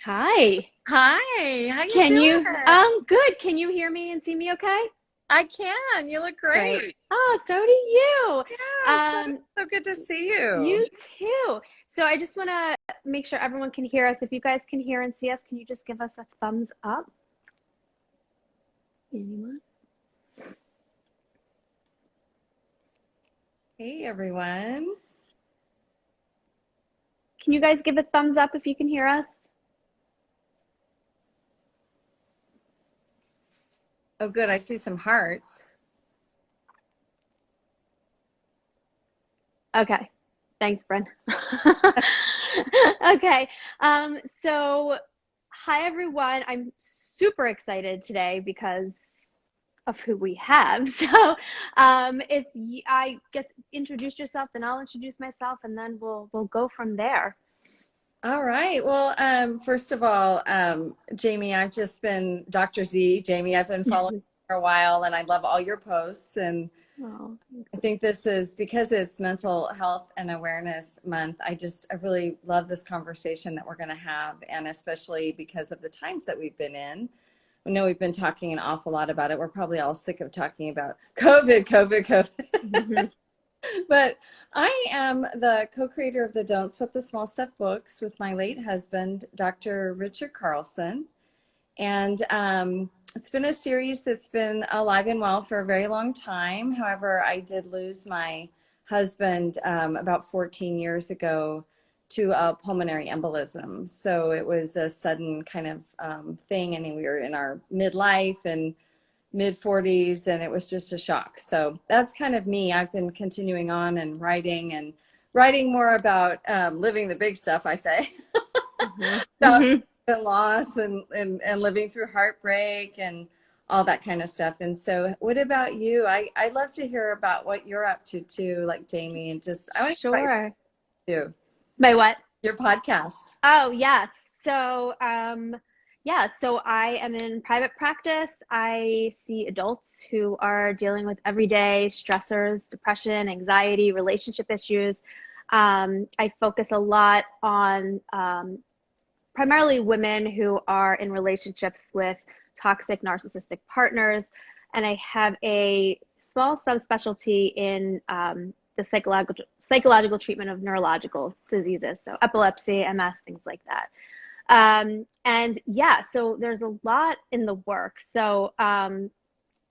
Hi. Hi, how you Can you, doing? good. Can you hear me and see me okay? I can. You look Great. great. Oh, so do you. Yeah, Um, so good to see you. you too. So I just want to make sure everyone can hear us. If you guys can hear and see us, can you just give us a thumbs up? Anyone? Hey everyone. Can you guys give a thumbs up if you can hear us? Oh good, I see some hearts. Okay. Thanks, Bryn. Okay. So hi everyone. I'm super excited today because of who we have. So, if I guess introduce yourself, then I'll introduce myself, and then we'll go from there. All right. Well, first of all, Jamie, I've just been Dr. Z. Jamie, I've been following you for a while and I love all your posts. And Oh, I think this is because it's Mental Health and Awareness Month. I really love this conversation that we're going to have, and especially because of the times that we've been in. I know we've been talking an awful lot about it. We're probably all sick of talking about COVID, COVID, COVID. mhm. But I am the co-creator of the Don't Sweat the Small Stuff books with my late husband, Dr. Richard Carlson. And it's been a series that's been alive and well for a very long time. However, I did lose my husband about 14 years ago to a pulmonary embolism. So it was a sudden kind of thing. And we were in our midlife and mid 40s, and it was just a shock. So that's kind of me. I've been continuing on and writing more about living the big stuff, I say. Mhm. About Mhm. the loss and living through heartbreak and all that kind of stuff. And so what about you? I'd love to hear about what you're up to too, like Jamie, and just I want to hear about Sure. you, My what? your podcast. Oh, yes. So, yeah, so I am in private practice. I see adults who are dealing with everyday stressors, depression, anxiety, relationship issues. I focus a lot on primarily women who are in relationships with toxic narcissistic partners. And I have a small subspecialty in the psychological treatment of neurological diseases, so epilepsy, MS, things like that. And yeah, so there's a lot in the works. So I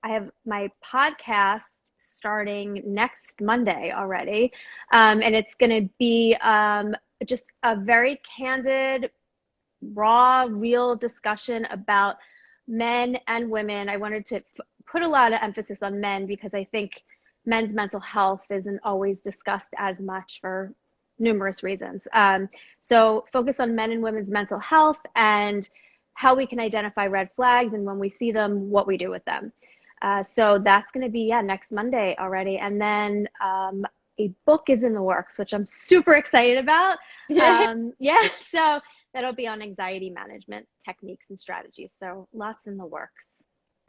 have my podcast starting next Monday already. And it's going to be just a very candid, raw, real discussion about men and women. I wanted to put a lot of emphasis on men because I think men's mental health isn't always discussed as much for numerous reasons. So focus on men and women's mental health and how we can identify red flags, and when we see them, what we do with them. So that's going to be, yeah, next Monday already. And then a book is in the works, which I'm super excited about. Yeah. Yeah, so that'll be on anxiety management techniques and strategies. So lots in the works.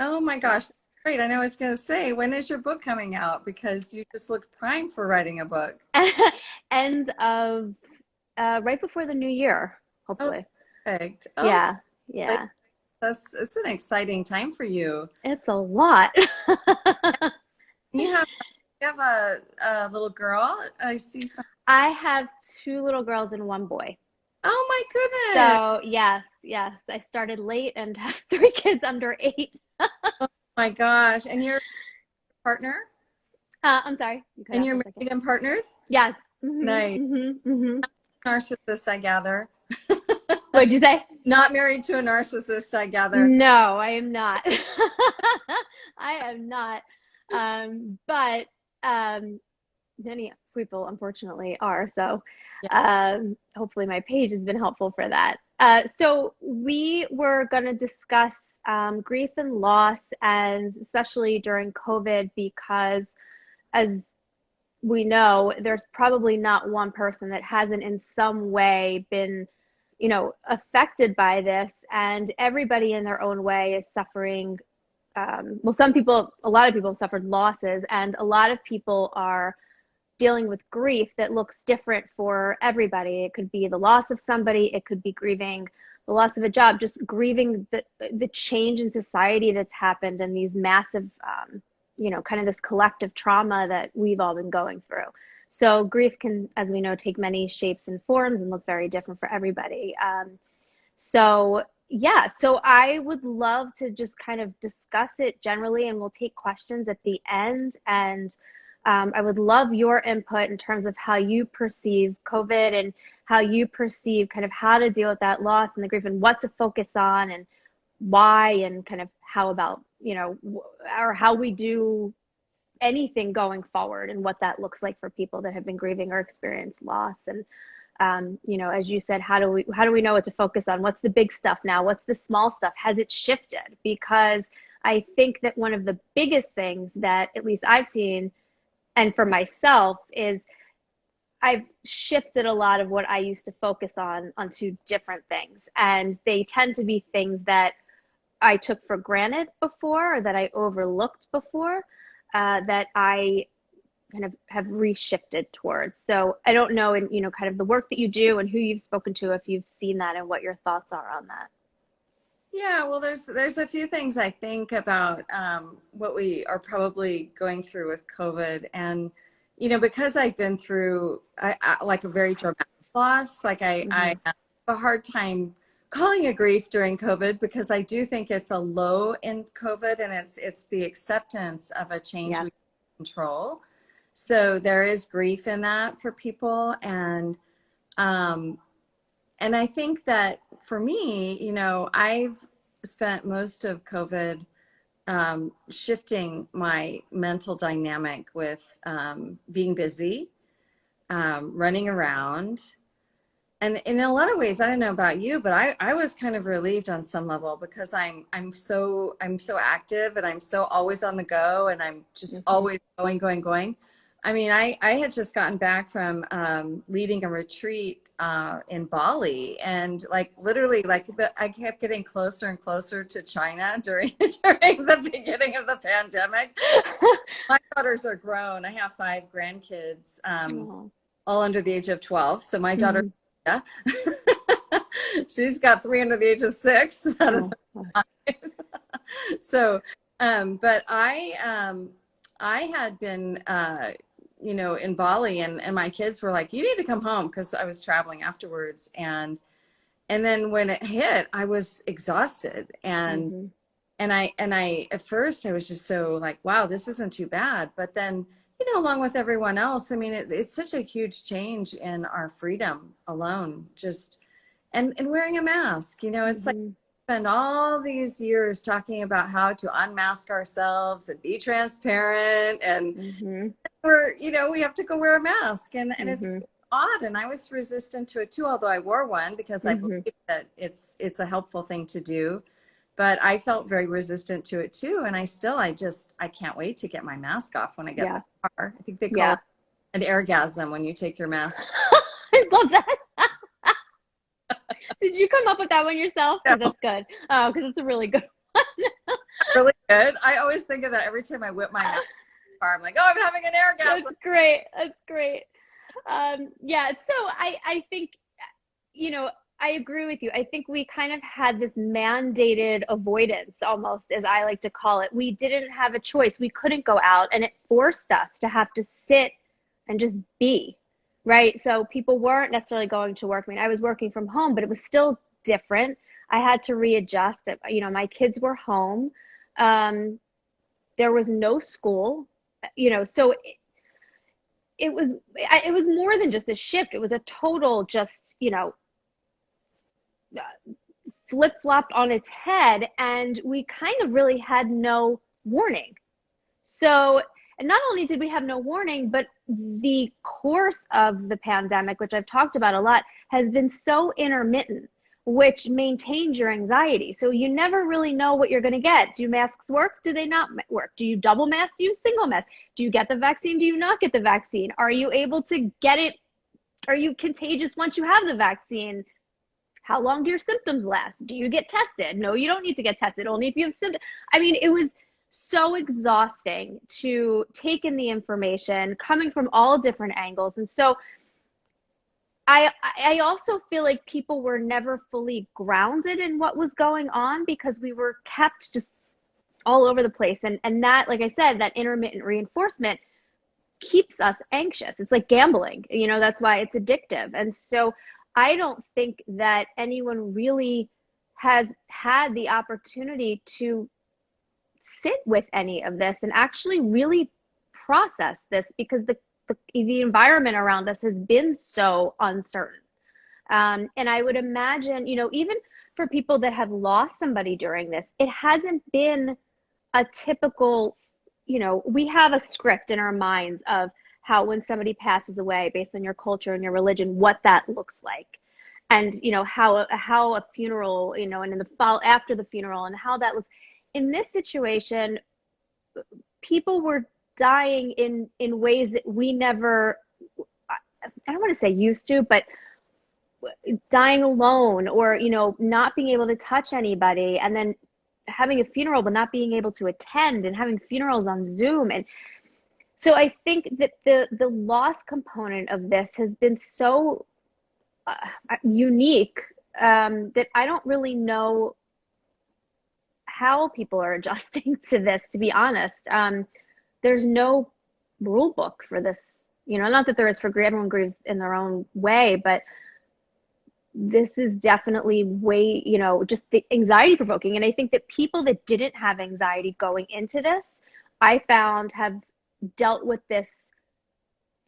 Oh my Yes. gosh, great. I know I was going to say, when is your book coming out? Because you just looked primed for writing a book. End of right before the new year, Oh, hopefully. perfect. Oh, Yeah, yeah. that's it's an exciting time for you. It's a lot. And you have a little girl. I see some. I have two little girls and one boy. Oh my goodness. So yes, yes. I started late and have three kids under 8. My gosh. And your partner? I'm sorry, you cut And out you're for a second. married and partnered? Yes. Mhm. Nice. Mhm. Mhm. Narcissist, I gather. What'd you say? Not married to a narcissist, I gather. No, I am not. I am not. But many people unfortunately are. So Yeah. hopefully my page has been helpful for that. So we were going to discuss grief and loss, and especially during COVID, because as we know, there's probably not one person that hasn't in some way been, affected by this, and everybody in their own way is suffering. Well, some people, a lot of people have suffered losses, and a lot of people are dealing with grief that looks different for everybody. It could be the loss of somebody, it could be grieving the loss of a job, just grieving the change in society that's happened and these massive, kind of this collective trauma that we've all been going through. So grief can, as we know, take many shapes and forms and look very different for everybody. So yeah, so I would love to just kind of discuss it generally, and we'll take questions at the end. And I would love your input in terms of how you perceive COVID and how you perceive kind of how to deal with that loss and the grief and what to focus on and why, and kind of how about, or how we do anything going forward and what that looks like for people that have been grieving or experienced loss. And as you said, how do we know what to focus on? What's the big stuff now? What's the small stuff? Has it shifted? Because I think that one of the biggest things that at least I've seen, and for myself, is I've shifted a lot of what I used to focus on onto different things. And they tend to be things that I took for granted before, or that I overlooked before, that I kind of have reshifted towards. So I don't know, in kind of the work that you do and who you've spoken to, if you've seen that and what your thoughts are on that. Yeah, well, there's a few things I think about what we are probably going through with COVID, and because I've been through like a very dramatic loss, like I have a hard time calling a grief during COVID, because I do think it's a low in COVID, and it's the acceptance of a change we can't control. So there is grief in that for people, and I think that for me, I've spent most of COVID shifting my mental dynamic with being busy, running around. And in a lot of ways, I don't know about you, but I was kind of relieved on some level, because I'm so active, and I'm so always on the go, and I'm just always going. I mean, I had just gotten back from leading a retreat in Bali, and literally I kept getting closer and closer to China during the beginning of the pandemic. My daughters are grown. I have 5 grandkids, all under the age of 12. So my daughter, she's got 3 under the age of 6 out of 5. So, but I had been, in Bali, and my kids were like, you need to come home, because I was traveling afterwards. And then when it hit, I was exhausted. And I at first I was just so like, wow, this isn't too bad. But then, along with everyone else, I mean, it's such a huge change in our freedom alone, just, and wearing a mask, it's like, spend all these years talking about how to unmask ourselves and be transparent, and we have to go wear a mask, and it's odd, and I was resistant to it too, although I wore one, because I believe that it's a helpful thing to do. But I felt very resistant to it too, and I can't wait to get my mask off when I get in the car. I think they call it an orgasm when you take your mask. I love that. Did you come up with that one yourself? No. That's good. Oh, because it's a really good one. Really good. I always think of that every time I whip my mask in the car. I'm like, oh, I'm having an orgasm. That's great. That's great. So I think, I agree with you. I think we kind of had this mandated avoidance, almost, as I like to call it. We didn't have a choice. We couldn't go out, and it forced us to have to sit and just be, right? So people weren't necessarily going to work. I mean, I was working from home, but it was still different. I had to readjust. My kids were home. There was no school, so it was more than just a shift. It was a total just, flip-flopped on its head, and we kind of really had no warning. So, and not only did we have no warning, but the course of the pandemic, which I've talked about a lot, has been so intermittent, which maintains your anxiety. So you never really know what you're going to get. Do masks work? Do they not work? Do you double mask? Do you single mask? Do you get the vaccine? Do you not get the vaccine? Are you able to get it? Are you contagious once you have the vaccine? How long do your symptoms last? Do you get tested? No, you don't need to get tested, only if you have symptoms. I mean, it was so exhausting to take in the information coming from all different angles. And so I also feel like people were never fully grounded in what was going on because we were kept just all over the place. And that, like I said, that intermittent reinforcement keeps us anxious. It's like gambling, that's why it's addictive. And so I don't think that anyone really has had the opportunity to sit with any of this and actually really process this because the environment around us has been so uncertain. And I would imagine, even for people that have lost somebody during this, it hasn't been a typical, we have a script in our minds of how when somebody passes away based on your culture and your religion, what that looks like. And how a funeral, and in the fall after the funeral and how that looks. In this situation, people were dying in ways that we never, I don't want to say used to, but dying alone, or not being able to touch anybody, and then having a funeral but not being able to attend, and having funerals on Zoom. And so I think that the loss component of this has been so uh, unique, that I don't really know how people are adjusting to this, to be honest. There's no rule book for this, not that there is for everyone grieves in their own way, but this is definitely way, just the anxiety provoking. And I think that people that didn't have anxiety going into this, I found, have dealt with this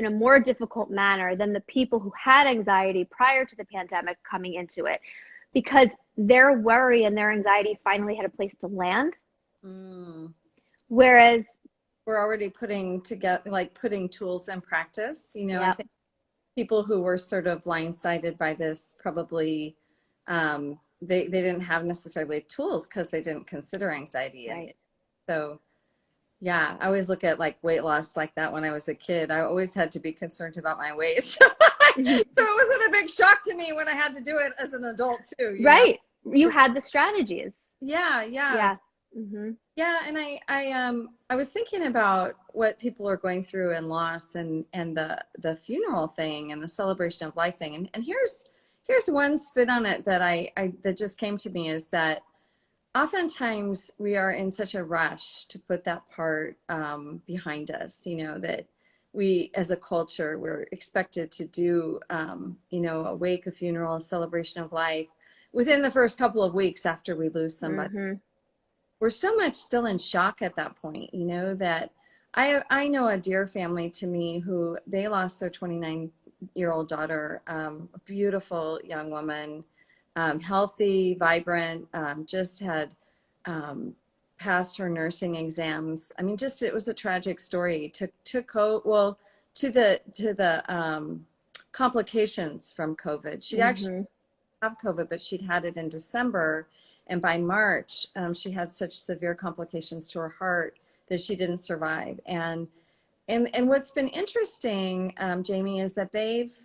in a more difficult manner than the people who had anxiety prior to the pandemic coming into it, because their worry and their anxiety finally had a place to land. Mm. Whereas, We're already putting together, like putting tools in practice. I yeah, think people who were sort of blindsided by this probably they didn't have necessarily tools because they didn't consider anxiety. And right. so, yeah, I always look at like weight loss like that. When I was a kid, I always had to be concerned about my weight. So it wasn't a big shock to me when I had to do it as an adult too. Right. You had the strategies. Yeah, yeah. Yeah. Hmm. Yeah, and I was thinking about what people are going through in loss, and the funeral thing and the celebration of life thing. And here's one spin on it that I that just came to me, is that oftentimes we are in such a rush to put that part behind us, that we as a culture, we're expected to do a wake, a funeral, a celebration of life within the first couple of weeks after we lose somebody. Hmm. We're so much still in shock at that point, that I know a dear family to me who they lost their 29-year-old daughter, a beautiful young woman, healthy, vibrant, just had passed her nursing exams. I mean, just, it was a tragic story. Well, to the complications from COVID. She'd actually Hmm. have COVID, but she'd had it in December. And by March, she had such severe complications to her heart that she didn't survive. And what's been interesting, Jamie, is that they've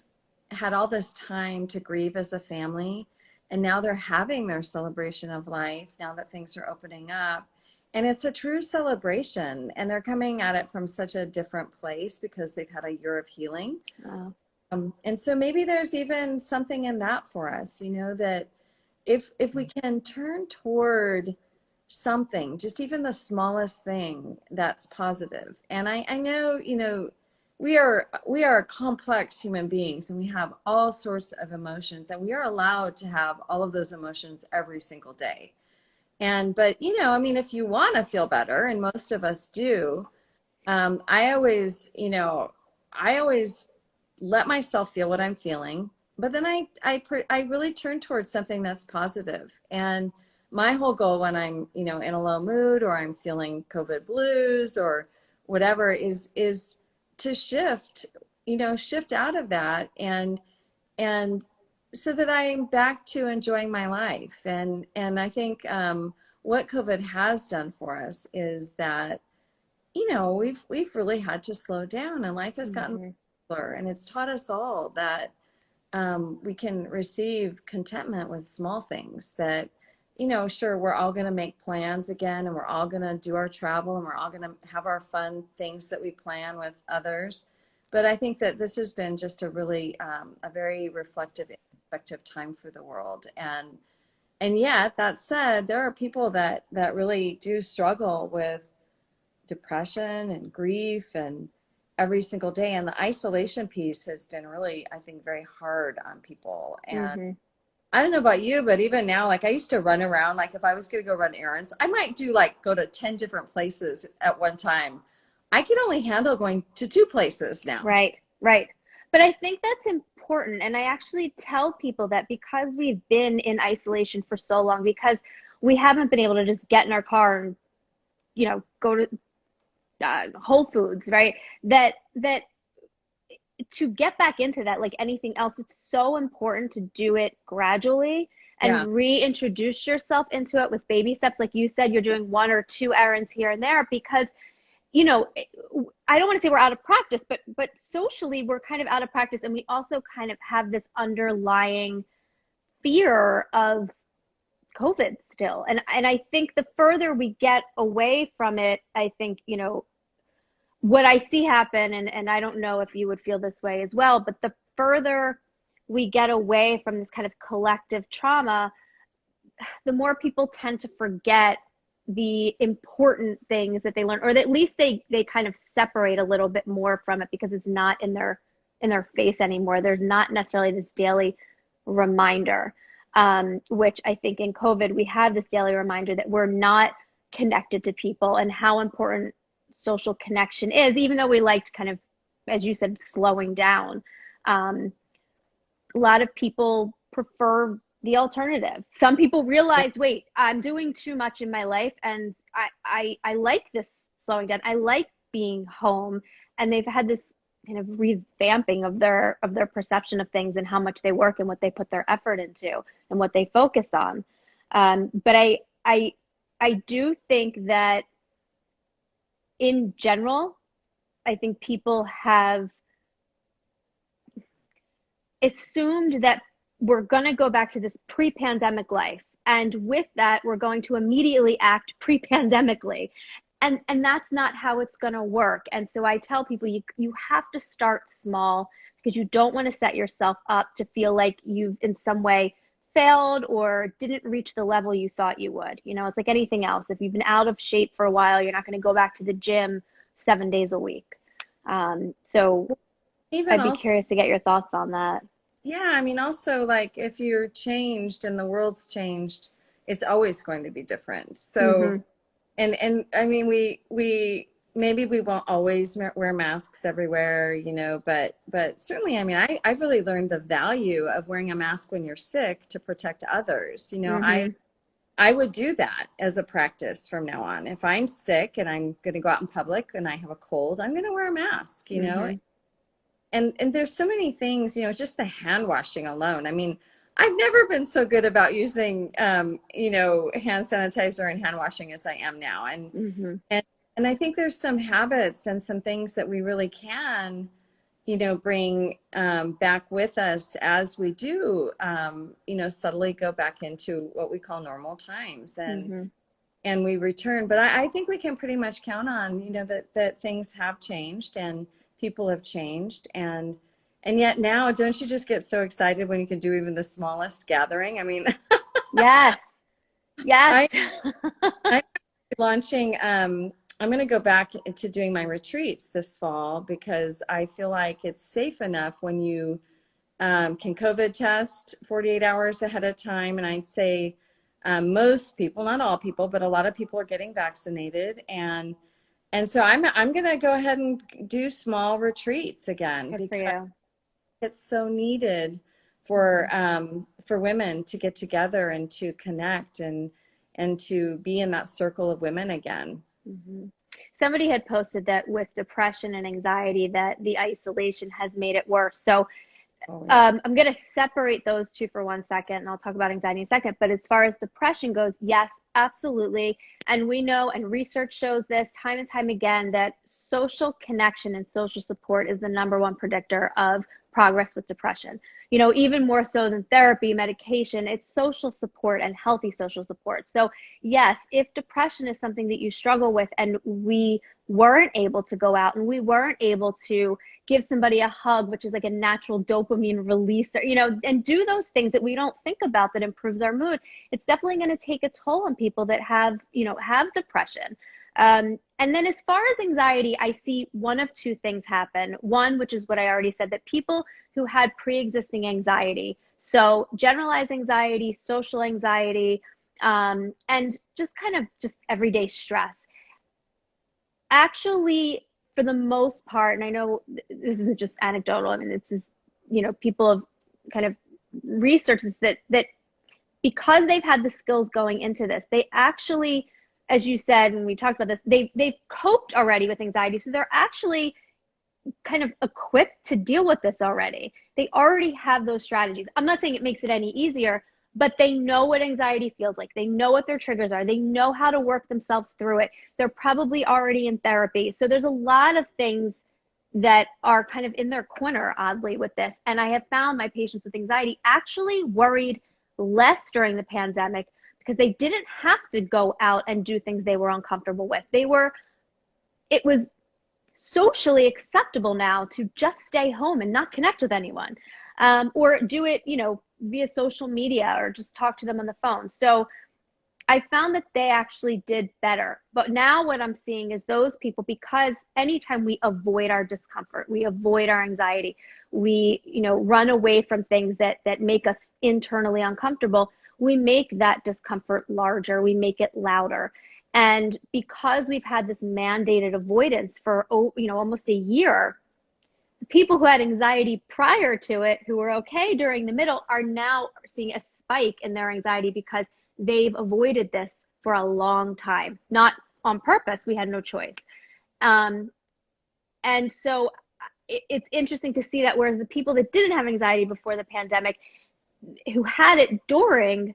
had all this time to grieve as a family, and now they're having their celebration of life now that things are opening up. And it's a true celebration, and they're coming at it from such a different place because they've had a year of healing. Oh. And so maybe there's even something in that for us, that if we can turn toward something, just even the smallest thing that's positive. And I know, we are complex human beings, and we have all sorts of emotions, and we are allowed to have all of those emotions every single day. But I mean, if you want to feel better, and most of us do, I always let myself feel what I'm feeling, but then I really turn towards something that's positive. And my whole goal when I'm, in a low mood, or I'm feeling COVID blues or whatever, is to shift out of that, and so that I'm back to enjoying my life. And I think what COVID has done for us is that, we've really had to slow down, and life has gotten Hmm. simpler, and it's taught us all that we can receive contentment with small things. That, sure, we're all going to make plans again, and we're all going to do our travel, and we're all going to have our fun things that we plan with others. But I think that this has been just a really a very reflective, introspective time for the world. And yet, that said, there are people that really do struggle with depression and grief and every single day. And the isolation piece has been really, I think, very hard on people. And Hmm. I don't know about you, but even now, like I used to run around, like if I was going to go run errands, I might do like go to 10 different places at one time. I can only handle going to two places now. Right, right. But I think that's important. And I actually tell people that because we've been in isolation for so long, because we haven't been able to just get in our car and, go to Whole Foods, right? That to get back into that, like anything else, it's so important to do it gradually Yeah. and reintroduce yourself into it with baby steps. Like you said, you're doing one or two errands here and there because you know, I don't want to say we're out of practice, but socially we're kind of out of practice, and we also kind of have this underlying fear of COVID still. And I think the further we get away from it, I think, what I see happen, and I don't know if you would feel this way as well, but the further we get away from this kind of collective trauma, the more people tend to forget the important things that they learn, or at least they kind of separate a little bit more from it because it's not in their face anymore. There's not necessarily this daily reminder, which I think in COVID we have this daily reminder that we're not connected to people and how important social connection is, even though we liked kind of, as you said, slowing down. Um, a lot of people prefer the alternative. Some people Yeah. realize, wait, I'm doing too much in my life, and I like this slowing down. I like being home, and they've had this kind of revamping of their perception of things and how much they work and what they put their effort into and what they focus on. But I I do think that in general, I think people have assumed that we're going to go back to this pre-pandemic life, and with that we're going to immediately act pre-pandemically, and that's not how it's going to work. And so I tell people you have to start small because you don't want to set yourself up to feel like you've in some way failed or didn't reach the level you thought you would. It's like anything else. If you've been out of shape for a while, you're not going to go back to the gym 7 days a week. So Even I'd be also, curious to get your thoughts on that. yeah, I mean, also like if you're changed and the world's changed, it's always going to be different. So, Hmm. and I mean, we maybe we won't always wear masks everywhere, but certainly, I mean, I've really learned the value of wearing a mask when you're sick to protect others. Hmm. I would do that as a practice from now on. If I'm sick and I'm going to go out in public and I have a cold, I'm going to wear a mask. Hmm. And there's so many things, just the hand washing alone. I mean, I've never been so good about using, hand sanitizer and hand washing as I am now. Hmm. And, and I think there's some habits and some things that we really can, bring back with us as we do, subtly go back into what we call normal times Hmm. and we return. But I think we can pretty much count on, that things have changed and people have changed. And yet now, don't you just get so excited when you can do even the smallest gathering? I mean, Yes. Yes. I, I'm launching, I'm going to go back to doing my retreats this fall because I feel like it's safe enough when you can COVID test 48 hours ahead of time. And I'd say most people, not all people, but a lot of people are getting vaccinated. And so I'm going to go ahead and do small retreats again Good for because you. it's so needed Hmm. for women to get together and to connect and to be in that circle of women again. Hmm. Somebody had posted that with depression and anxiety, that the isolation has made it worse. So Oh yeah. I'm going to separate those two for 1 second, and I'll talk about anxiety in a second. But as far as depression goes, yes, absolutely. And we know, and research shows this time and time again, that social connection and social support is the number one predictor of progress with depression. Even more so than therapy, medication, it's social support and healthy social support. So, yes, if depression is something that you struggle with and we weren't able to go out and we weren't able to give somebody a hug, which is like a natural dopamine releaser, and do those things that we don't think about that improves our mood. It's definitely going to take a toll on people that have depression. And then as far as anxiety, I see one of two things happen. One, which is what I already said, that people who had pre-existing anxiety, so generalized anxiety, social anxiety, and just kind of just everyday stress, actually, for the most part, and I know this isn't just anecdotal, I mean, this is, people have kind of researched this, that because they've had the skills going into this, they actually, as you said, when we talked about this, they've coped already with anxiety. So they're actually kind of equipped to deal with this already. They already have those strategies. I'm not saying it makes it any easier, but they know what anxiety feels like. They know what their triggers are. They know how to work themselves through it. They're probably already in therapy. So there's a lot of things that are kind of in their corner, oddly, with this. And I have found my patients with anxiety actually worried less during the pandemic because they didn't have to go out and do things they were uncomfortable with. It was socially acceptable now to just stay home and not connect with anyone, or do it, via social media or just talk to them on the phone. So I found that they actually did better. But now what I'm seeing is those people, because anytime we avoid our discomfort, we avoid our anxiety, we, run away from things that make us internally uncomfortable, we make that discomfort larger, we make it louder. And because we've had this mandated avoidance for, almost a year, people who had anxiety prior to it, who were okay during the middle, are now seeing a spike in their anxiety because they've avoided this for a long time. Not on purpose, we had no choice. And so it's interesting to see that, whereas the people that didn't have anxiety before the pandemic, who had it during,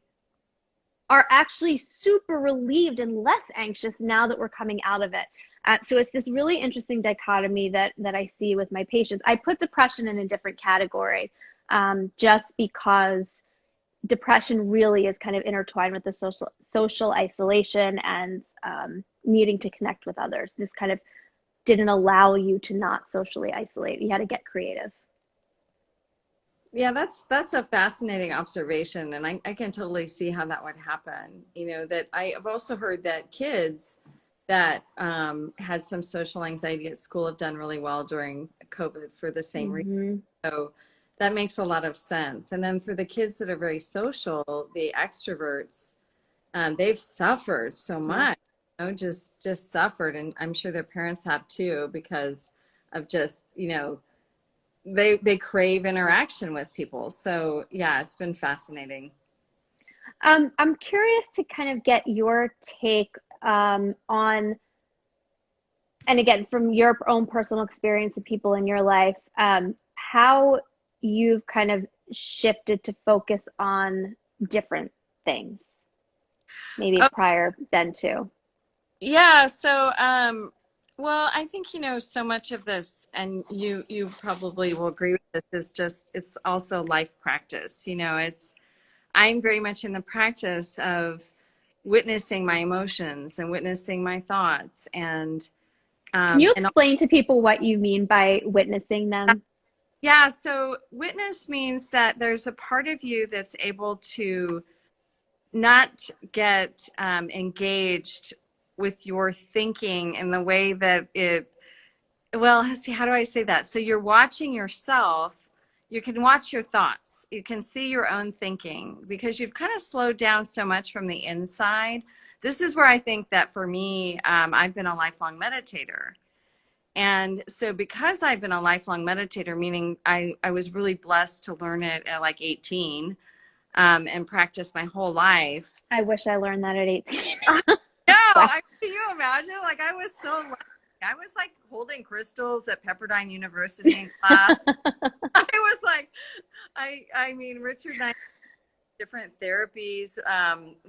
are actually super relieved and less anxious now that we're coming out of it. So it's this really interesting dichotomy that I see with my patients. I put depression in a different category, just because depression really is kind of intertwined with the social isolation and needing to connect with others. This kind of didn't allow you to not socially isolate. You had to get creative. Yeah, that's a fascinating observation, and I can totally see how that would happen. That I've also heard that kids that had some social anxiety at school have done really well during COVID for the same reason. Mm-hmm. So that makes a lot of sense. And then for the kids that are very social, the extroverts, they've suffered so much, just suffered, and I'm sure their parents have too, because of just, they crave interaction with people. So yeah, it's been fascinating. I'm curious to kind of get your take on, and again, from your own personal experience of people in your life, how you've kind of shifted to focus on different things, maybe Oh, prior then too. yeah. So, well, I think, so much of this, and you probably will agree with this, is just, it's also life practice. I'm very much in the practice of witnessing my emotions and witnessing my thoughts, and Can you and explain to people what you mean by witnessing them? yeah, so witness means that there's a part of you that's able to not get engaged with your thinking in the way that well, see, how do I say that? So you're watching yourself, you can watch your thoughts, you can see your own thinking because you've kind of slowed down so much from the inside. This is where I think that for me, I've been a lifelong meditator. And so because I've been a lifelong meditator, meaning I was really blessed to learn it at like 18, and practice my whole life. I wish I learned that at 18. No, But can you imagine? Like I was so lucky. I was like holding crystals at Pepperdine University in class. I was like, I mean, Richard and I did different therapies.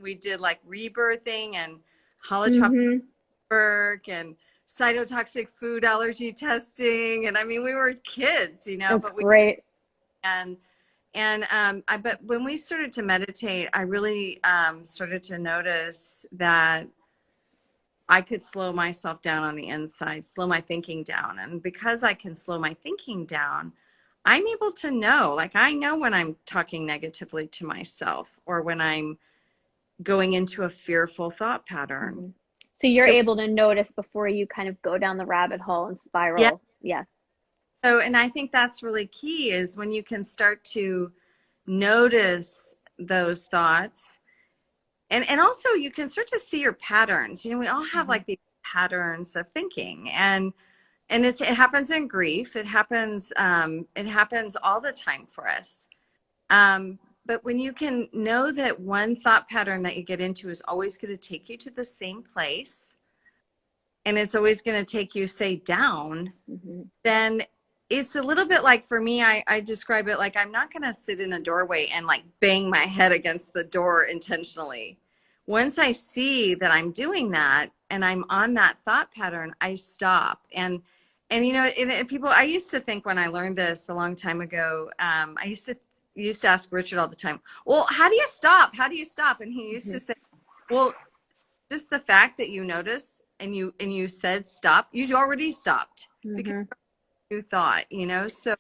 We did like rebirthing and holotropic hmm work and cytotoxic food allergy testing. And I mean, we were kids, That's but great. and but when we started to meditate, I really started to notice that I could slow myself down on the inside, slow my thinking down. And because I can slow my thinking down, I'm able to know, like, I know when I'm talking negatively to myself or when I'm going into a fearful thought pattern. Hmm. So you're So, able to notice before you kind of go down the rabbit hole and yeah. spiral. Yeah. So, and I think that's really key is when you can start to notice those thoughts. And also you can start to see your patterns. You know, we all have Hmm. like these patterns of thinking, and it happens in grief. It happens all the time for us. But when you can know that one thought pattern that you get into is always going to take you to the same place, and it's always going to take you, say, down, Hmm. then it's a little bit like, for me, I describe it like I'm not going to sit in a doorway and like bang my head against the door intentionally. Once I see that I'm doing that and I'm on that thought pattern, I stop. And you know, people, I used to think when I learned this a long time ago, I used to ask Richard all the time, well, how do you stop? How do you stop? And he used Hmm. to say, well, just the fact that you notice and you said stop, you already stopped because Hmm. you thought, you know, so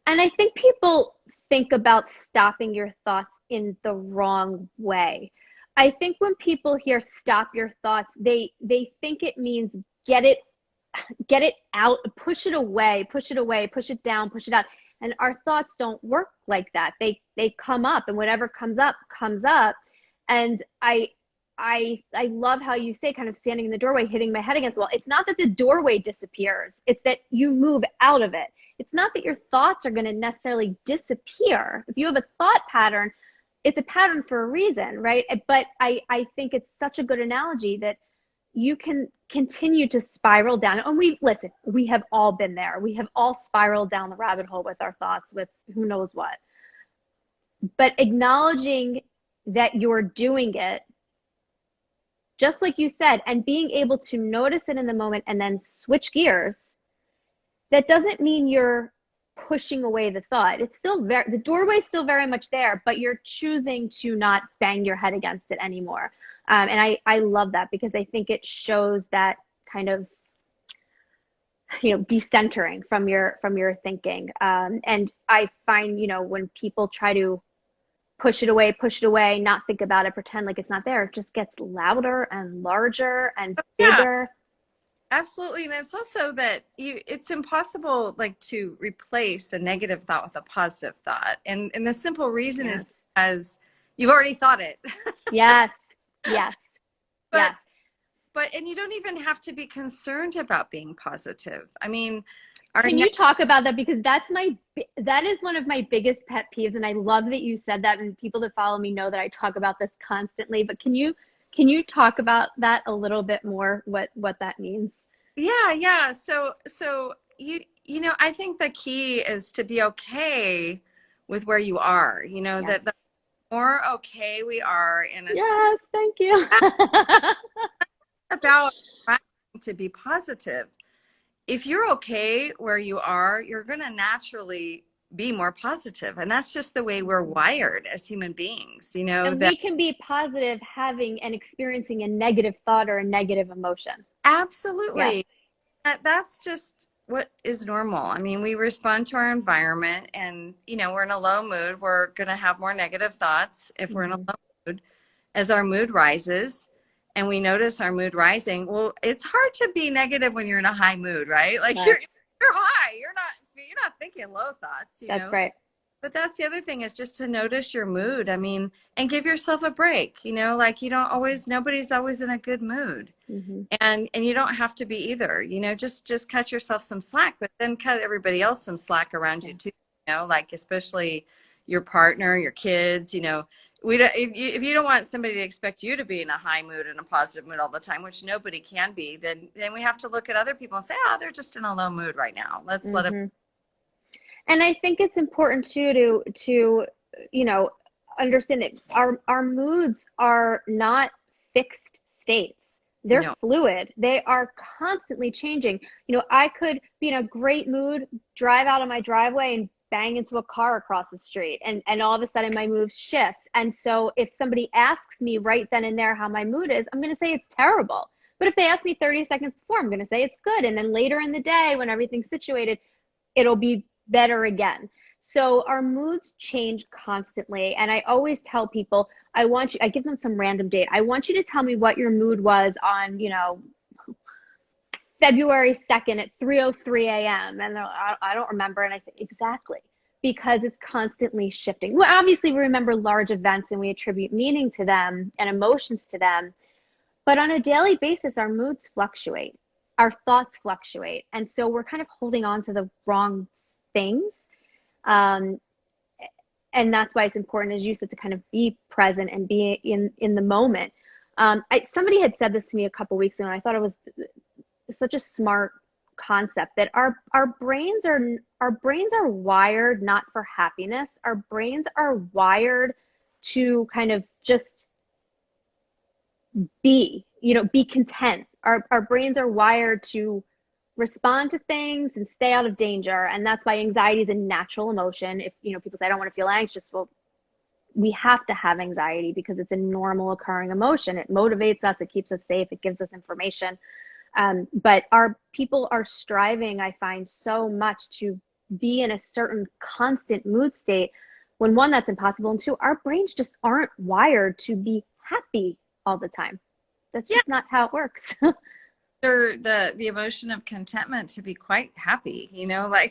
And I think people think about stopping your thoughts in the wrong way. I think when people hear stop your thoughts, they think it means get it get it out, push it away, push it down, push it out. And our thoughts don't work like that. They come up, and whatever comes up comes up. And I love how you say, kind of standing in the doorway, hitting my head against the wall. It's not that the doorway disappears, it's that you move out of it. It's not that your thoughts are going to necessarily disappear. If you have a thought pattern, it's a pattern for a reason, right? But I think it's such a good analogy that you can continue to spiral down. And we have all been there. We have all spiraled down the rabbit hole with our thoughts, with who knows what. But acknowledging that you're doing it, just like you said, and being able to notice it in the moment and then switch gears, that doesn't mean you're pushing away the thought. It's still the doorway's still very much there, but you're choosing to not bang your head against it anymore. And I love that because I think it shows that kind of, decentering from your thinking. And I find, when people try to push it away, not think about it, pretend like it's not there, it just gets louder and larger and yeah, bigger. absolutely. And it's also that it's impossible like to replace a negative thought with a positive thought. And the simple reason Yes. is because you've already thought it. Yes. Yes. but Yes. and you don't even have to be concerned about being positive. I mean, our Can you talk about that? Because that is one of my biggest pet peeves, and I love that you said that. And people that follow me know that I talk about this constantly. But can you talk about that a little bit more? What that means? yeah. So you know, I think the key is to be okay with where you are. You know, Yes. that the more okay we are in a Yes. Thank you. about trying to be positive. If you're okay where you are, you're going to naturally be more positive. And that's just the way we're wired as human beings, you know, And that we can be positive having and experiencing a negative thought or a negative emotion. Yes. absolutely, that's just what is normal. I mean, we respond to our environment and, you know, we're in a low mood, we're going to have more negative thoughts if we're in a Hmm. low mood. As our mood rises and we notice our mood rising, well, it's hard to be negative when you're in a high mood, right? Like Yes. you're high, you're not thinking low thoughts, you That's know. right. But that's the other thing is just to notice your mood. I mean, and give yourself a break, you know, like you don't always, nobody's always in a good mood. Hmm. And you don't have to be either, you know, just cut yourself some slack, but then cut everybody else some slack around you Yeah. too, you know, like especially your partner, your kids, you know. We don't, if you don't want somebody to expect you to be in a high mood and a positive mood all the time, which nobody can be, then we have to look at other people and say, oh, they're just in a low mood right now. Let's let them. Hmm. And I think it's important too to you know understand that our moods are not fixed states. They're No. fluid. They are constantly changing. I could be in a great mood, drive out of my driveway and bang into a car across the street, and all of a sudden my mood shifts. And so if somebody asks me right then and there how my mood is, I'm going to say it's terrible. But if they ask me 30 seconds before, I'm going to say it's good. And then later in the day, when everything's situated, it'll be better again. So our moods change constantly. And I always tell people, I give them some random date. I want you to tell me what your mood was on, February 2nd at 3:03 a.m. And I don't remember. And I say, exactly, because it's constantly shifting. Well, obviously, we remember large events and we attribute meaning to them and emotions to them. But on a daily basis, our moods fluctuate, our thoughts fluctuate. And so we're kind of holding on to the wrong things. Um, and that's why it's important, as you said, to kind of be present and be in the moment. Somebody had said this to me a couple weeks ago, and I thought it was such a smart concept, that our brains are wired not for happiness. Our brains are wired to kind of just be content. Our brains are wired to respond to things and stay out of danger. And that's why anxiety is a natural emotion. If people say I don't want to feel anxious, well, we have to have anxiety because it's a normal occurring emotion. It motivates us, it keeps us safe, it gives us information. But our people are striving, I find, so much to be in a certain constant mood state, when one, that's impossible, and two, our brains just aren't wired to be happy all the time. That's just not how it works. The emotion of contentment to be quite happy,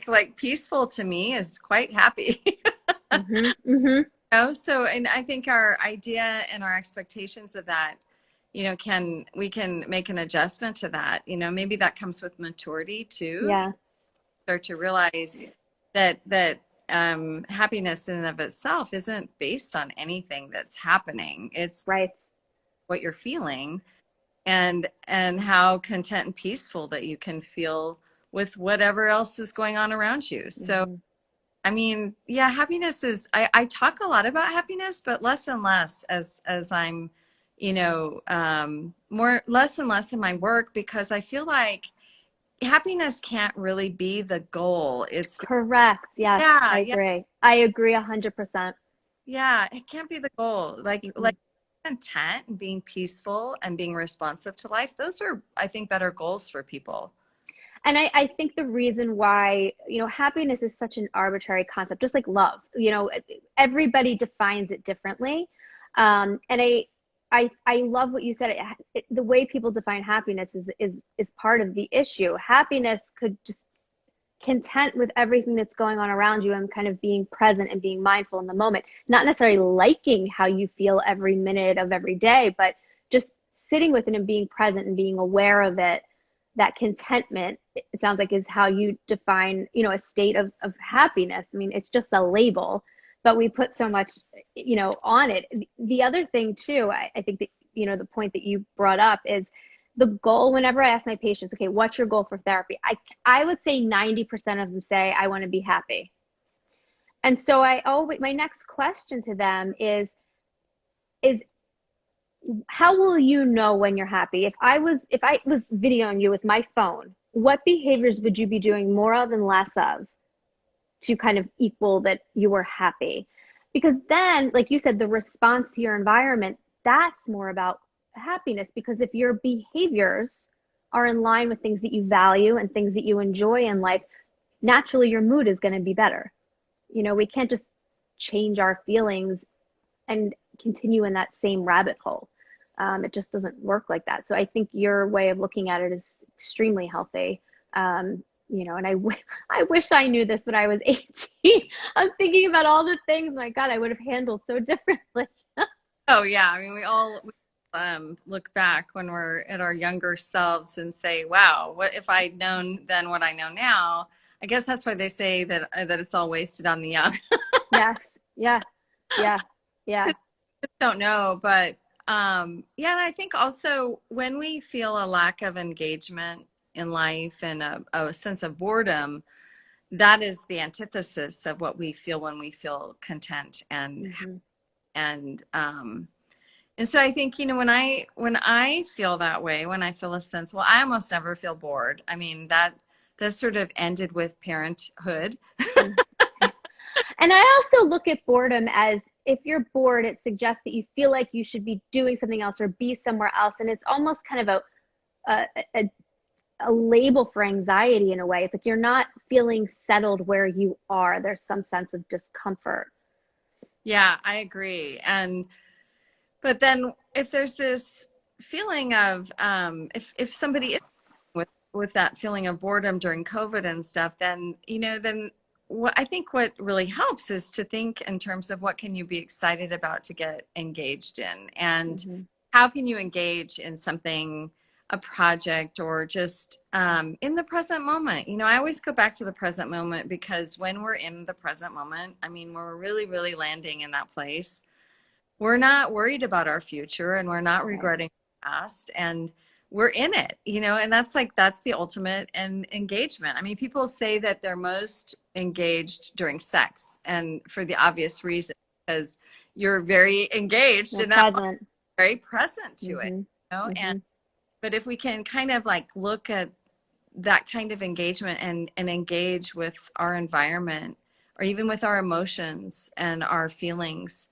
like peaceful to me is quite happy. So, and I think our idea and our expectations of that, we can make an adjustment to that. Maybe that comes with maturity too. Yeah. Start to realize that happiness in and of itself isn't based on anything that's happening. It's right. What you're feeling, and how content and peaceful that you can feel with whatever else is going on around you. So, I mean, yeah, happiness is, I talk a lot about happiness, but less and less as I'm, less and less in my work, because I feel like happiness can't really be the goal. It's correct. Yes, yeah, I agree. I agree 100%. Yeah, it can't be the goal. Like content and being peaceful and being responsive to life, those are, I think, better goals for people. And I think the reason why, happiness is such an arbitrary concept, just like love, everybody defines it differently. And I love what you said. The way people define happiness is part of the issue. Happiness could just content with everything that's going on around you and kind of being present and being mindful in the moment, not necessarily liking how you feel every minute of every day, but just sitting with it and being present and being aware of it. That contentment, it sounds like, is how you define, a state of happiness. I mean, it's just a label, but we put so much, on it. The other thing too, I think that, the point that you brought up is the goal. Whenever I ask my patients, okay, what's your goal for therapy? I would say 90% of them say, I want to be happy. And so my next question to them is how will you know when you're happy? If I was videoing you with my phone, what behaviors would you be doing more of and less of to kind of equal that you were happy? Because then, like you said, the response to your environment, that's more about happiness. Because if your behaviors are in line with things that you value and things that you enjoy in life, naturally your mood is going to be better. We can't just change our feelings and continue in that same rabbit hole. It just doesn't work like that. So I think your way of looking at it is extremely healthy. And I wish I knew this when I was 18. I'm thinking about all the things, my God, I would have handled so differently. Oh yeah. I mean, we all look back when we're at our younger selves and say, wow, what if I'd known then what I know now? I guess that's why they say that it's all wasted on the young. Yes. Yeah. Just don't know. But and I think also when we feel a lack of engagement in life and a sense of boredom, that is the antithesis of what we feel when we feel content and so I think, when I feel that way, when I feel a sense, well, I almost never feel bored. I mean, that sort of ended with parenthood. And I also look at boredom as, if you're bored, it suggests that you feel like you should be doing something else or be somewhere else. And it's almost kind of a, a, a label for anxiety in a way. It's like you're not feeling settled where you are. There's some sense of discomfort. Yeah, I agree. But then if there's this feeling of if somebody is with that feeling of boredom during COVID and stuff, then then what I think what really helps is to think in terms of what can you be excited about to get engaged in, and Mm-hmm. how can you engage in something, a project, or just in the present moment. I always go back to the present moment, because when we're in the present moment, I mean, we're really, really landing in that place. We're not worried about our future, and we're not Right. regretting the past, and we're in it, and that's the ultimate and engagement. I mean, people say that they're most engaged during sex, and for the obvious reason, because you're very engaged You're in that moment, present. very present to it, Mm-hmm. and Mm-hmm. but if we can kind of like look at that kind of engagement, and engage with our environment, or even with our emotions and our feelings,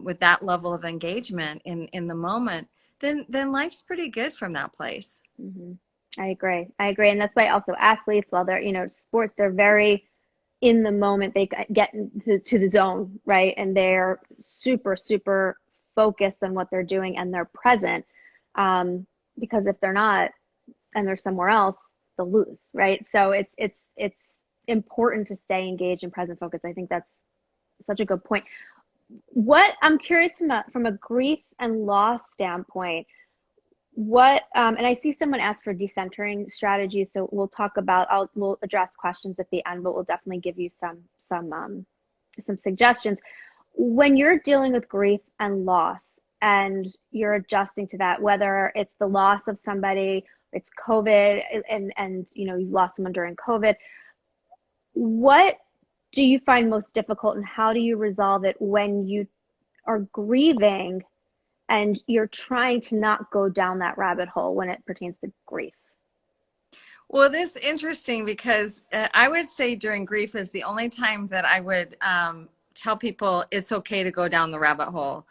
with that level of engagement in the moment, then life's pretty good from that place. Mm-hmm. I agree. I agree. And that's why also athletes, while they're, sports, they're very in the moment. They get to the zone, right? And they're super, super focused on what they're doing, and they're present. Because if they're not and they're somewhere else, they'll lose, right? So it's important to stay engaged and present focused. I think that's such a good point. What I'm curious from a grief and loss standpoint, and I see someone ask for decentering strategies, so we'll address questions at the end, but we'll definitely give you some suggestions. When you're dealing with grief and loss and you're adjusting to that, whether it's the loss of somebody, it's COVID, and you lost someone during COVID, what do you find most difficult, and how do you resolve it when you are grieving and you're trying to not go down that rabbit hole when it pertains to grief? Well, this is interesting, because I would say during grief is the only time that I would tell people it's okay to go down the rabbit hole.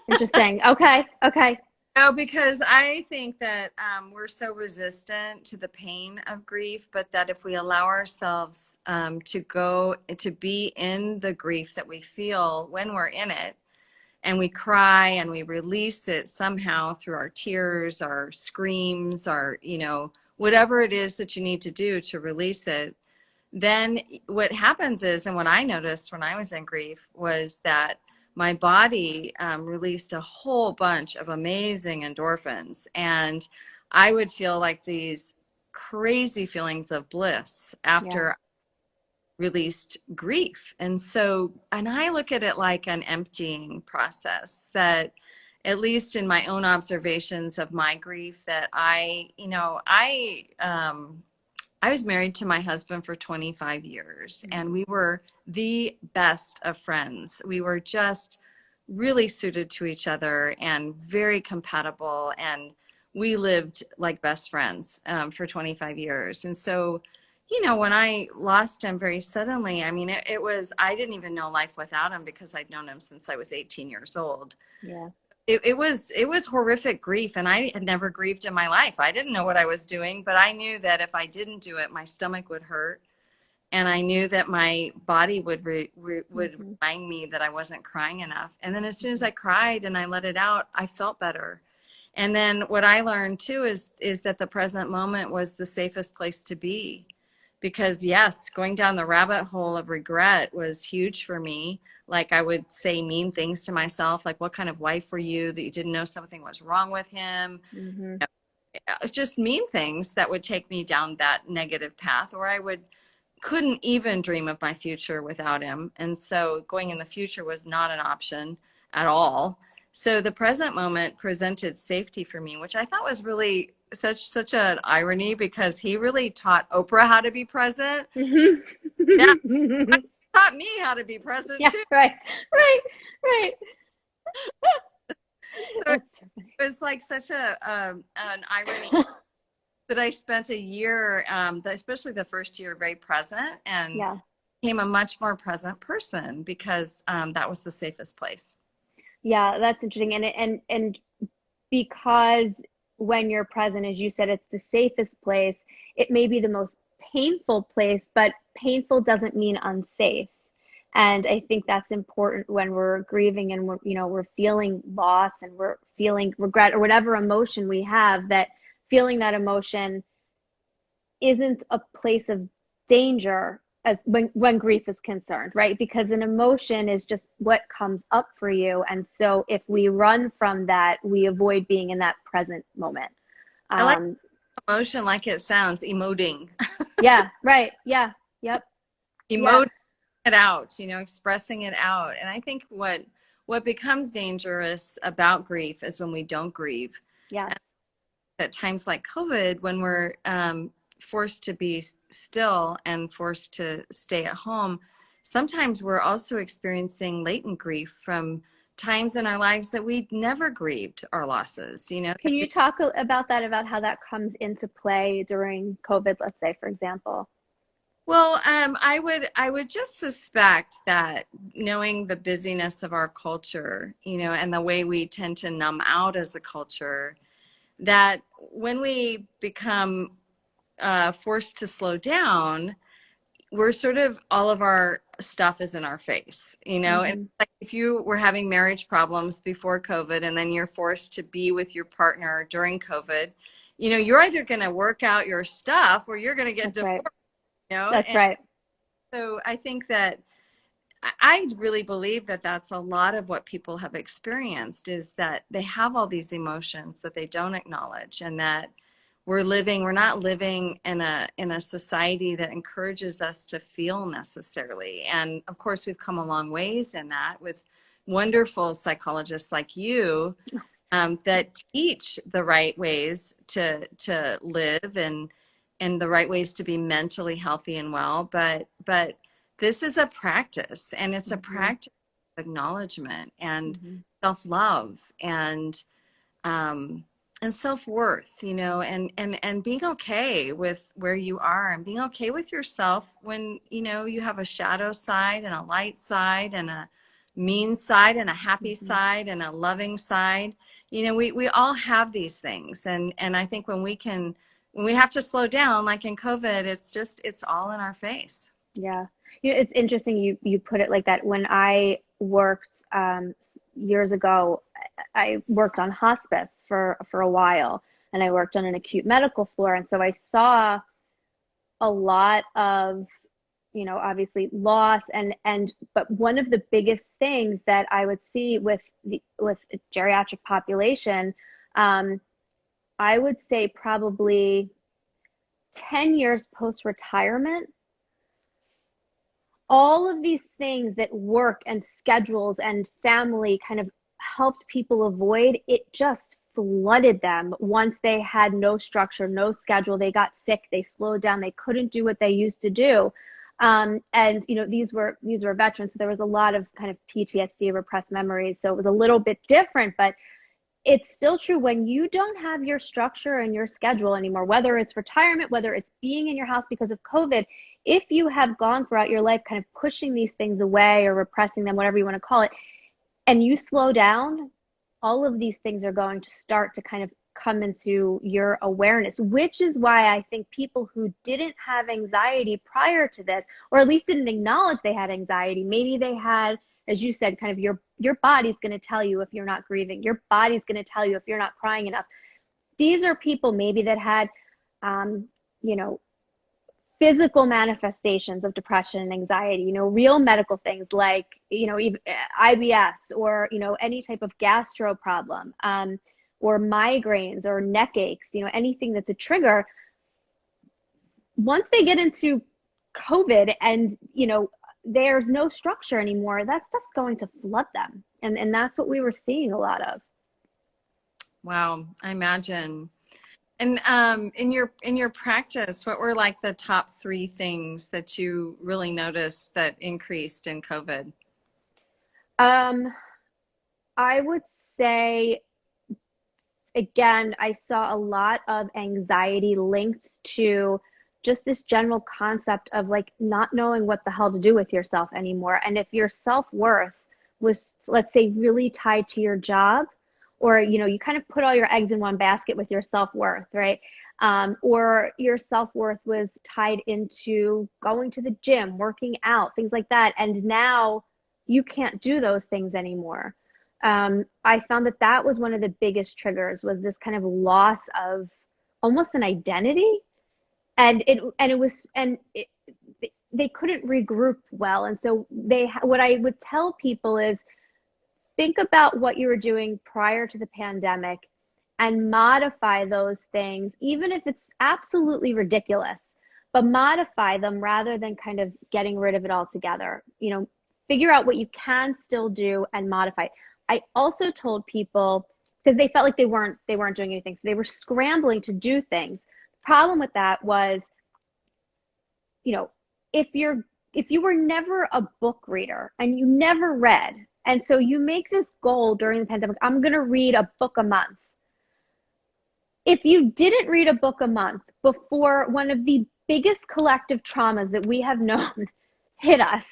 Interesting. Okay. Okay. No, because I think that we're so resistant to the pain of grief, but that if we allow ourselves to be in the grief that we feel when we're in it, and we cry and we release it somehow through our tears, our screams, our, whatever it is that you need to do to release it, then what happens is, and what I noticed when I was in grief, was that my body released a whole bunch of amazing endorphins, and I would feel like these crazy feelings of bliss Yeah. after I released grief. And I look at it like an emptying process, that at least in my own observations of my grief, that I was married to my husband for 25 years, and we were the best of friends. We were just really suited to each other and very compatible, and we lived like best friends for 25 years. And so, when I lost him very suddenly, I mean, I didn't even know life without him, because I'd known him since I was 18 years old. Yeah. It was horrific grief, and I had never grieved in my life. I didn't know what I was doing, but I knew that if I didn't do it, my stomach would hurt, and I knew that my body would Mm-hmm. remind me that I wasn't crying enough. And then as soon as I cried and I let it out, I felt better. And then what I learned too is that the present moment was the safest place to be, because yes, going down the rabbit hole of regret was huge for me. Like, I would say mean things to myself, like, what kind of wife were you that you didn't know something was wrong with him? Mm-hmm. Just mean things that would take me down that negative path, or I couldn't even dream of my future without him. And so going in the future was not an option at all. So the present moment presented safety for me, which I thought was really such an irony, because he really taught Oprah how to be present. Yeah, Mm-hmm. taught me how to be present Yeah. too. Right. Right. Right. So it That's so was like such an irony funny. that I spent a year, especially the first year, very present, and Yeah. became a much more present person, because that was the safest place. Yeah, that's interesting. And because when you're present, as you said, it's the safest place. It may be the most painful place, but painful doesn't mean unsafe. And I think that's important when we're grieving and we're feeling loss and we're feeling regret or whatever emotion we have, that feeling that emotion isn't a place of danger as when grief is concerned, right? Because an emotion is just what comes up for you. And so if we run from that, we avoid being in that present moment. I like Um, emotion like it sounds, emoting. yeah, right. Yeah. Yep. Yep. Emoting it out, expressing it out. And I think what becomes dangerous about grief is when we don't grieve. Yes. And at times like COVID, when we're forced to be still and forced to stay at home, sometimes we're also experiencing latent grief from times in our lives that we never grieved our losses, Can you talk about that, about how that comes into play during COVID, let's say, for example? Well, I would just suspect that knowing the busyness of our culture, and the way we tend to numb out as a culture, that when we become forced to slow down, we're sort of, all of our stuff is in our face, and Hmm. like if you were having marriage problems before COVID and then you're forced to be with your partner during COVID, you're either going to work out your stuff or you're going to get That's right. divorced, That's and right. so I think that I really believe that that's a lot of what people have experienced, is that they have all these emotions that they don't acknowledge, and that we're not living in a society that encourages us to feel necessarily. And of course, we've come a long ways in that with wonderful psychologists like you, that teach the right ways to live, and the right ways to be mentally healthy and well. But this is a practice, and it's a Hmm. practice of acknowledgement and Hmm. self-love um, and self-worth, and being okay with where you are, and being okay with yourself when, you have a shadow side and a light side and a mean side and a happy Hmm. side and a loving side. We all have these things. And I think when we have to slow down, like in COVID, it's all in our face. Yeah. It's interesting you put it like that. When I worked years ago, I worked on hospice for a while, and I worked on an acute medical floor, and so I saw a lot of, obviously loss, and but one of the biggest things that I would see with a geriatric population, um, I would say probably 10 years post retirement, all of these things that work and schedules and family kind of helped people avoid, it just flooded them once they had no structure, no schedule. They got sick, they slowed down, they couldn't do what they used to do. And these were veterans, so there was a lot of kind of PTSD, repressed memories. So it was a little bit different, but it's still true when you don't have your structure and your schedule anymore, whether it's retirement, whether it's being in your house because of COVID. If you have gone throughout your life kind of pushing these things away or repressing them, whatever you want to call it, and you slow down, all of these things are going to start to kind of come into your awareness, which is why I think people who didn't have anxiety prior to this, or at least didn't acknowledge they had anxiety, maybe they had, as you said, kind of your body's going to tell you if you're not grieving, your body's going to tell you if you're not crying enough. These are people maybe that had, um, you know, physical manifestations of depression and anxiety, real medical things like, even IBS, or, any type of gastro problem, or migraines or neck aches, anything that's a trigger. Once they get into COVID and, there's no structure anymore, that stuff's going to flood them. And that's what we were seeing a lot of. Wow, I imagine. And in your practice, what were like the top three things that you really noticed that increased in COVID? Um, I would say, again, I saw a lot of anxiety linked to just this general concept of like not knowing what the hell to do with yourself anymore. And if your self-worth was, let's say, really tied to your job, or you kind of put all your eggs in one basket with your self-worth, right? Or your self-worth was tied into going to the gym, working out, things like that, and now you can't do those things anymore. I found that that was one of the biggest triggers, was this kind of loss of almost an identity, and they couldn't regroup well. And so what I would tell people is, think about what you were doing prior to the pandemic and modify those things, even if it's absolutely ridiculous, but modify them rather than kind of getting rid of it altogether. Figure out what you can still do and modify. I also told people, because they felt like they weren't doing anything, so they were scrambling to do things. The problem with that was, you know, if you were never a book reader and you never read, and so you make this goal during the pandemic, I'm going to read a book a month. If you didn't read a book a month before one of the biggest collective traumas that we have known hit us,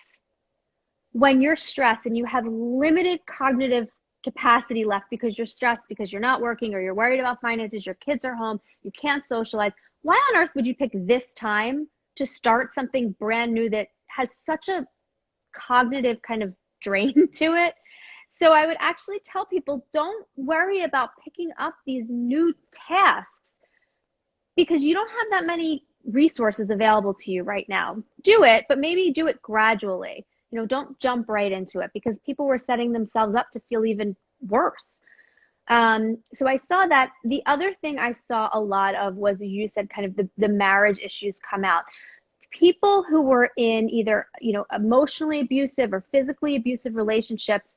when you're stressed and you have limited cognitive capacity left because you're stressed, because you're not working, or you're worried about finances, your kids are home, you can't socialize, why on earth would you pick this time to start something brand new that has such a cognitive kind of drain to it? So I would actually tell people, don't worry about picking up these new tasks because you don't have that many resources available to you right now. Do it, but maybe do it gradually. Don't jump right into it, because people were setting themselves up to feel even worse. So I saw that. The other thing I saw a lot of was, you said, kind of the marriage issues come out. People who were in either, emotionally abusive or physically abusive relationships,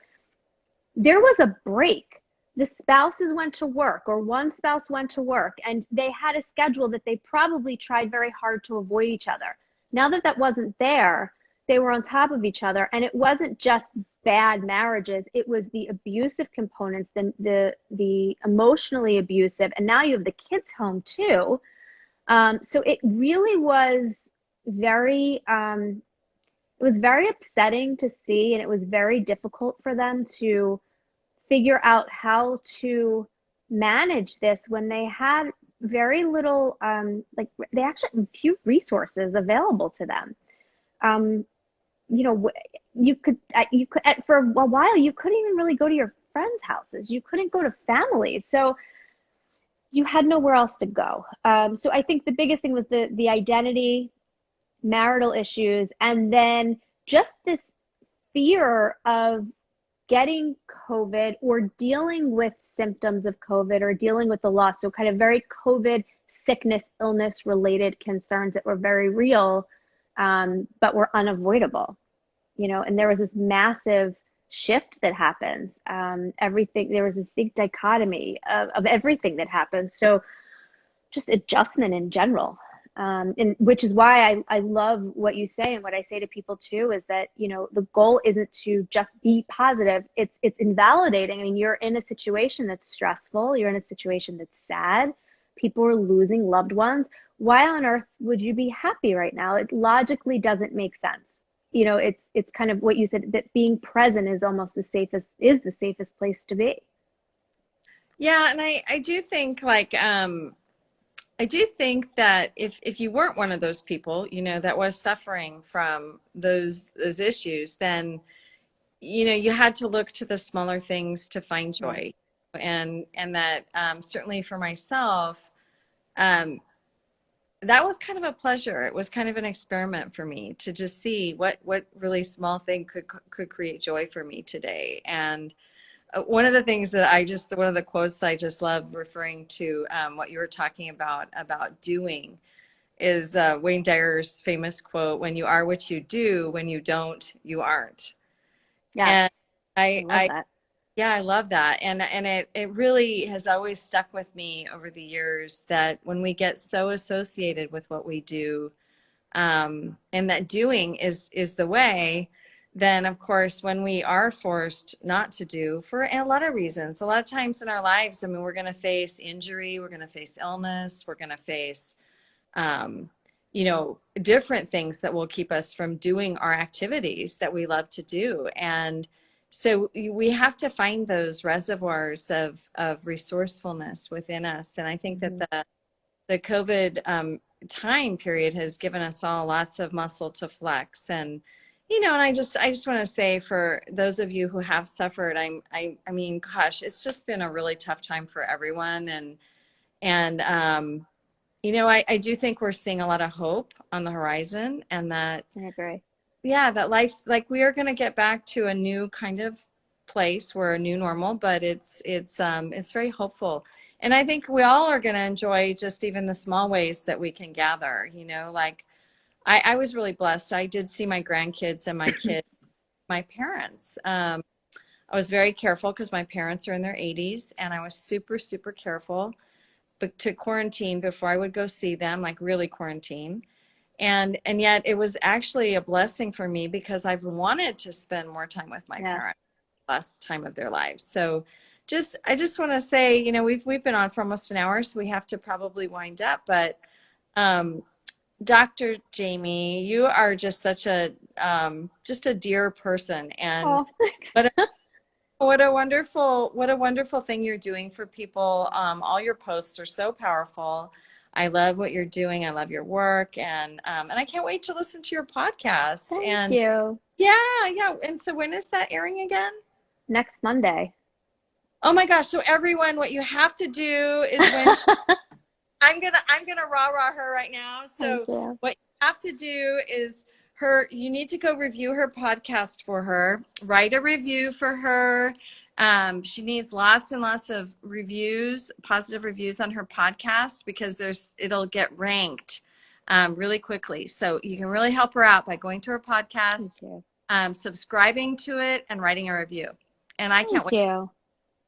there was a break. The spouses went to work, or one spouse went to work, and they had a schedule that they probably tried very hard to avoid each other. Now that that wasn't there, they were on top of each other, and it wasn't just bad marriages, it was the abusive components, the emotionally abusive, and now you have the kids home too. So it really was very upsetting to see, and it was very difficult for them to figure out how to manage this when they had very little, they actually had few resources available to them. um, you could for a while, you couldn't even really go to your friends' houses. You couldn't go to family. So you had nowhere else to go. So I think the biggest thing was the identity, marital issues, and then just this fear of getting COVID, or dealing with symptoms of COVID, or dealing with the loss. So kind of very COVID sickness, illness related concerns that were very real, but were unavoidable. And there was this massive shift that happens. Everything, there was this big dichotomy of everything that happened. So just adjustment in general. And which is why I love what you say, and what I say to people too, is that, the goal isn't to just be positive. It's invalidating. I mean, you're in a situation that's stressful. You're in a situation that's sad. People are losing loved ones. Why on earth would you be happy right now? It logically doesn't make sense. It's kind of what you said, that being present is almost the safest place to be. Yeah, and I do think I do think that if you weren't one of those people, that was suffering from those issues, then you had to look to the smaller things to find Right. joy. And that certainly for myself, um, that was kind of a pleasure. It was kind of an experiment for me to just see what really small thing could create joy for me today. And one of the quotes that I just love, referring to what you were talking about doing, is Wayne Dyer's famous quote, "When you are what you do, when you don't, you aren't." Yes, And I love I that. yeah, I love that. And it really has always stuck with me over the years, that when we get so associated with what we do, and that doing is the way, then of course when we are forced not to do, for a lot of reasons, a lot of times in our lives, I mean, we're going to face injury, we're going to face illness, we're going to face um, different things that will keep us from doing our activities that we love to do. And So we have to find those reservoirs of resourcefulness within us. And I think that Mhm. the COVID time period has given us all lots of muscle to flex. And, and I just want to say for those of you who have suffered, I mean, gosh, it's just been a really tough time for everyone. And I do think we're seeing a lot of hope on the horizon, and that, I agree. yeah, that life, like we are going to get back to a new kind of place where a new normal, but it's very hopeful. And I think we all are going to enjoy just even the small ways that we can gather, like I was really blessed. I did see my grandkids and my kids, my parents. I was very careful because my parents are in their 80s, and I was super, super careful but to quarantine before I would go see them, like really quarantine. And yet it was actually a blessing for me because I've wanted to spend more time with my Yeah, parents, last time of their lives. So I just want to say, we've been on for almost an hour, so we have to probably wind up. But um, Dr. Jamie, you are just such a dear person, and oh, thanks. what what a wonderful thing you're doing for people. All your posts are so powerful. I love what you're doing. I love your work, and I can't wait to listen to your podcast. Thank And you. yeah, yeah. And so when is that airing again? Next Monday. Oh my gosh. So everyone, what you have to do is I'm gonna rah-rah her right now. Thank So you. what you have to do is you need to go review her podcast for her, write a review for her. She needs lots and lots of reviews, positive reviews on her podcast, because it'll get ranked really quickly. So you can really help her out by going to her Thank podcast, you. subscribing to it, and writing a review. And I Thank can't wait you. to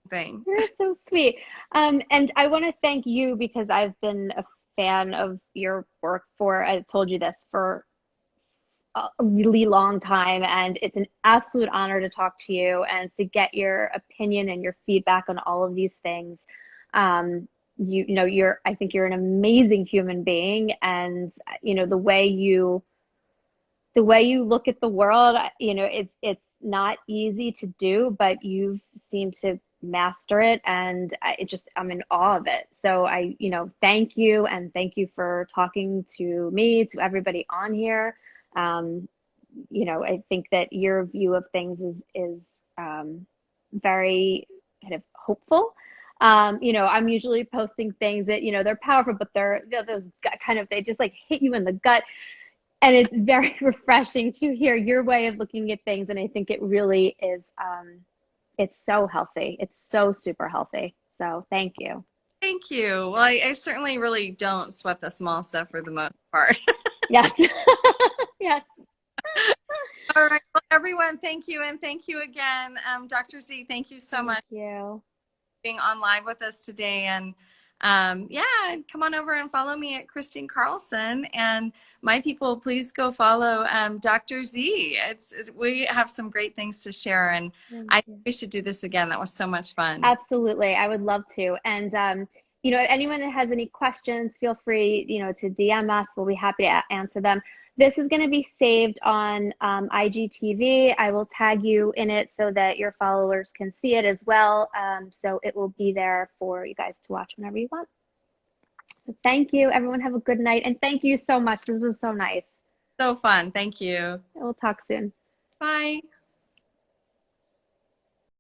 thing. You're so sweet. And I want to thank you because I've been a fan of your work for, I told you this, for a really long time. And it's an absolute honor to talk to you and to get your opinion and your feedback on all of these things. I think you're an amazing human being. And, the way you look at the world, it's not easy to do, but you seem to master it, and I'm in awe of it. So thank you, and thank you for talking to me, to everybody on here. Um, I think that your view of things is very kind of hopeful. I'm usually posting things that, they're powerful, but they're those kind of, they just like hit you in the gut, and it's very refreshing to hear your way of looking at things. And I think it really is, it's so healthy. It's so super healthy. So thank you. Thank you. Well, I certainly really don't sweat the small stuff for the most part. Yes. Yes. All right. Well, everyone, thank you. And thank you again. Dr. Z, thank you so Thank much you. for being on live with us today. And yeah, come on over and follow me at Kristine Carlson. And my people, please go follow Dr. Z. We have some great things to share. And Thank I think you. we should do this again. That was so much fun. Absolutely. I would love to. And, if anyone that has any questions, feel free, to DM us. We'll be happy to answer them. This is going to be saved on IGTV. I will tag you in it so that your followers can see it as well. So it will be there for you guys to watch whenever you want. So thank you. Everyone have a good night. And thank you so much. This was so nice. So fun. Thank you. We'll talk soon. Bye.